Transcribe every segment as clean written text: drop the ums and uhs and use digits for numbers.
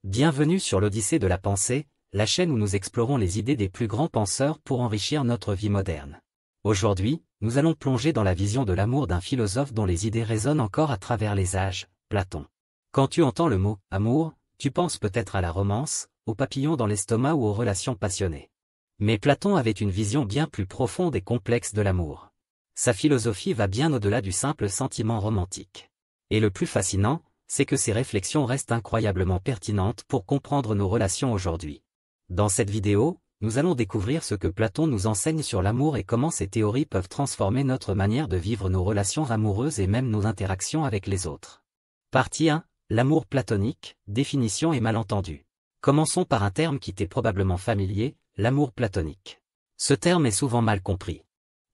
Bienvenue sur l'Odyssée de la pensée, la chaîne où nous explorons les idées des plus grands penseurs pour enrichir notre vie moderne. Aujourd'hui, nous allons plonger dans la vision de l'amour d'un philosophe dont les idées résonnent encore à travers les âges, Platon. Quand tu entends le mot « amour », tu penses peut-être à la romance, aux papillons dans l'estomac ou aux relations passionnées. Mais Platon avait une vision bien plus profonde et complexe de l'amour. Sa philosophie va bien au-delà du simple sentiment romantique. Et le plus fascinant, c'est que ses réflexions restent incroyablement pertinentes pour comprendre nos relations aujourd'hui. Dans cette vidéo, nous allons découvrir ce que Platon nous enseigne sur l'amour et comment ces théories peuvent transformer notre manière de vivre nos relations amoureuses et même nos interactions avec les autres. Partie 1. L'amour platonique, définition et malentendu. Commençons par un terme qui t'est probablement familier, l'amour platonique. Ce terme est souvent mal compris.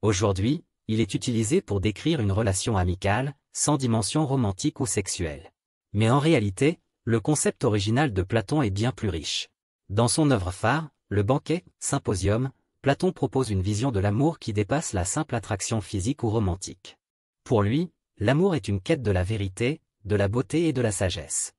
Aujourd'hui, il est utilisé pour décrire une relation amicale, sans dimension romantique ou sexuelle. Mais en réalité, le concept original de Platon est bien plus riche. Dans son œuvre phare, Le Banquet, Symposium, Platon propose une vision de l'amour qui dépasse la simple attraction physique ou romantique. Pour lui, l'amour est une quête de la vérité, de la beauté et de la sagesse.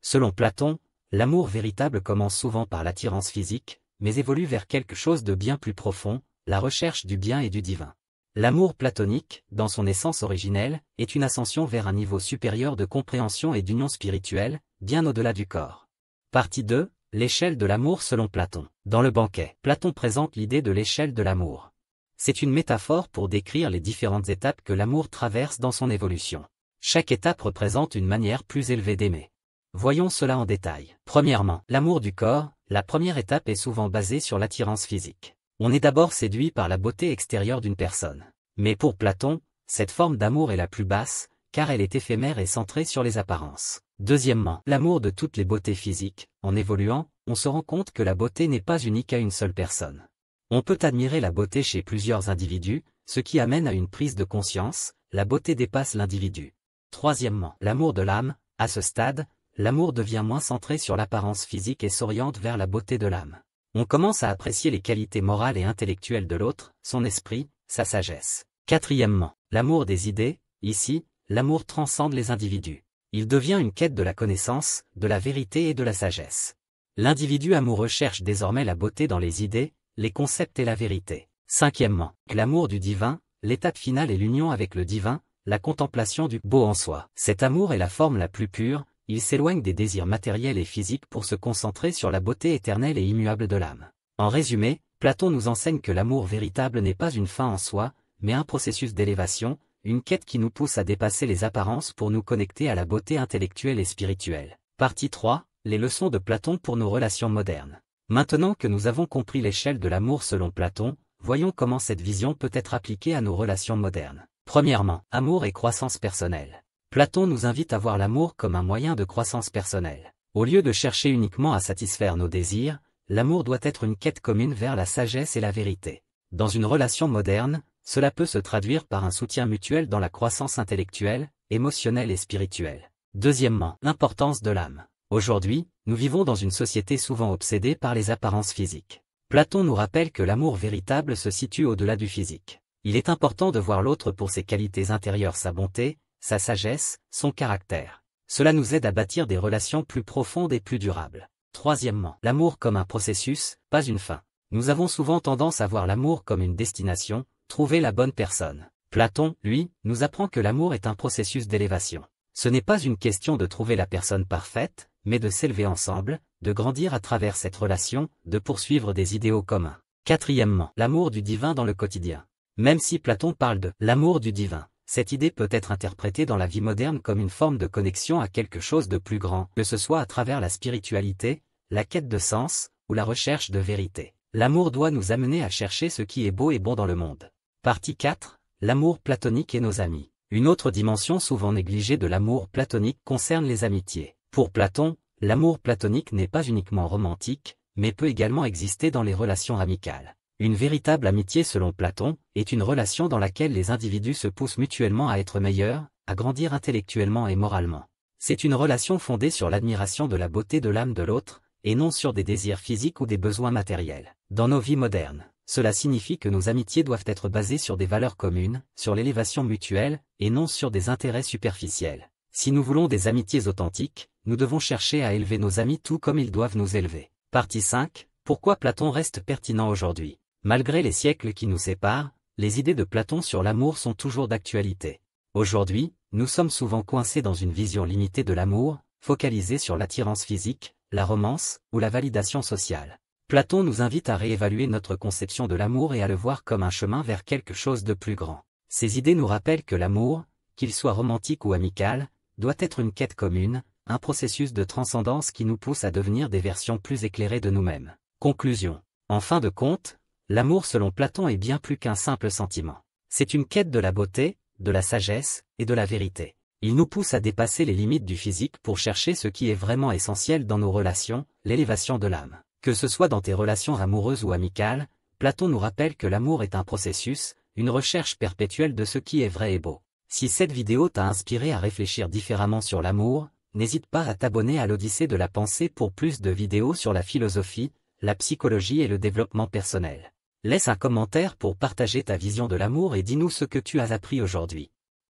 Selon Platon, l'amour véritable commence souvent par l'attirance physique, mais évolue vers quelque chose de bien plus profond, la recherche du bien et du divin. L'amour platonique, dans son essence originelle, est une ascension vers un niveau supérieur de compréhension et d'union spirituelle, bien au-delà du corps. Partie 2. L'échelle de l'amour selon Platon. Dans Le Banquet, Platon présente l'idée de l'échelle de l'amour. C'est une métaphore pour décrire les différentes étapes que l'amour traverse dans son évolution. Chaque étape représente une manière plus élevée d'aimer. Voyons cela en détail. Premièrement, l'amour du corps, la première étape est souvent basée sur l'attirance physique. On est d'abord séduit par la beauté extérieure d'une personne. Mais pour Platon, cette forme d'amour est la plus basse, car elle est éphémère et centrée sur les apparences. Deuxièmement, l'amour de toutes les beautés physiques. En évoluant, on se rend compte que la beauté n'est pas unique à une seule personne. On peut admirer la beauté chez plusieurs individus, ce qui amène à une prise de conscience, la beauté dépasse l'individu. Troisièmement, l'amour de l'âme. À ce stade, l'amour devient moins centré sur l'apparence physique et s'oriente vers la beauté de l'âme. On commence à apprécier les qualités morales et intellectuelles de l'autre, son esprit, sa sagesse. Quatrièmement, l'amour des idées. Ici, l'amour transcende les individus. Il devient une quête de la connaissance, de la vérité et de la sagesse. L'individu amoureux cherche désormais la beauté dans les idées, les concepts et la vérité. Cinquièmement, l'amour du divin. L'étape finale est l'union avec le divin, la contemplation du beau en soi. Cet amour est la forme la plus pure. Il s'éloigne des désirs matériels et physiques pour se concentrer sur la beauté éternelle et immuable de l'âme. En résumé, Platon nous enseigne que l'amour véritable n'est pas une fin en soi, mais un processus d'élévation, une quête qui nous pousse à dépasser les apparences pour nous connecter à la beauté intellectuelle et spirituelle. Partie 3. Les leçons de Platon pour nos relations modernes. Maintenant que nous avons compris l'échelle de l'amour selon Platon, voyons comment cette vision peut être appliquée à nos relations modernes. Premièrement, amour et croissance personnelle. Platon nous invite à voir l'amour comme un moyen de croissance personnelle. Au lieu de chercher uniquement à satisfaire nos désirs, l'amour doit être une quête commune vers la sagesse et la vérité. Dans une relation moderne, cela peut se traduire par un soutien mutuel dans la croissance intellectuelle, émotionnelle et spirituelle. Deuxièmement, l'importance de l'âme. Aujourd'hui, nous vivons dans une société souvent obsédée par les apparences physiques. Platon nous rappelle que l'amour véritable se situe au-delà du physique. Il est important de voir l'autre pour ses qualités intérieures, sa bonté, sa sagesse, son caractère. Cela nous aide à bâtir des relations plus profondes et plus durables. Troisièmement, l'amour comme un processus, pas une fin. Nous avons souvent tendance à voir l'amour comme une destination, trouver la bonne personne. Platon, lui, nous apprend que l'amour est un processus d'élévation. Ce n'est pas une question de trouver la personne parfaite, mais de s'élever ensemble, de grandir à travers cette relation, de poursuivre des idéaux communs. Quatrièmement, l'amour du divin dans le quotidien. Même si Platon parle de l'amour du divin, cette idée peut être interprétée dans la vie moderne comme une forme de connexion à quelque chose de plus grand, que ce soit à travers la spiritualité, la quête de sens, ou la recherche de vérité. L'amour doit nous amener à chercher ce qui est beau et bon dans le monde. Partie 4. L'amour platonique et nos amis. Une autre dimension souvent négligée de l'amour platonique concerne les amitiés. Pour Platon, l'amour platonique n'est pas uniquement romantique, mais peut également exister dans les relations amicales. Une véritable amitié selon Platon, est une relation dans laquelle les individus se poussent mutuellement à être meilleurs, à grandir intellectuellement et moralement. C'est une relation fondée sur l'admiration de la beauté de l'âme de l'autre, et non sur des désirs physiques ou des besoins matériels. Dans nos vies modernes, cela signifie que nos amitiés doivent être basées sur des valeurs communes, sur l'élévation mutuelle, et non sur des intérêts superficiels. Si nous voulons des amitiés authentiques, nous devons chercher à élever nos amis tout comme ils doivent nous élever. Partie 5. Pourquoi Platon reste pertinent aujourd'hui? Malgré les siècles qui nous séparent, les idées de Platon sur l'amour sont toujours d'actualité. Aujourd'hui, nous sommes souvent coincés dans une vision limitée de l'amour, focalisée sur l'attirance physique, la romance ou la validation sociale. Platon nous invite à réévaluer notre conception de l'amour et à le voir comme un chemin vers quelque chose de plus grand. Ces idées nous rappellent que l'amour, qu'il soit romantique ou amical, doit être une quête commune, un processus de transcendance qui nous pousse à devenir des versions plus éclairées de nous-mêmes. Conclusion. En fin de compte, l'amour selon Platon est bien plus qu'un simple sentiment. C'est une quête de la beauté, de la sagesse et de la vérité. Il nous pousse à dépasser les limites du physique pour chercher ce qui est vraiment essentiel dans nos relations, l'élévation de l'âme. Que ce soit dans tes relations amoureuses ou amicales, Platon nous rappelle que l'amour est un processus, une recherche perpétuelle de ce qui est vrai et beau. Si cette vidéo t'a inspiré à réfléchir différemment sur l'amour, n'hésite pas à t'abonner à l'Odyssée de la pensée pour plus de vidéos sur la philosophie, la psychologie et le développement personnel. Laisse un commentaire pour partager ta vision de l'amour et dis-nous ce que tu as appris aujourd'hui.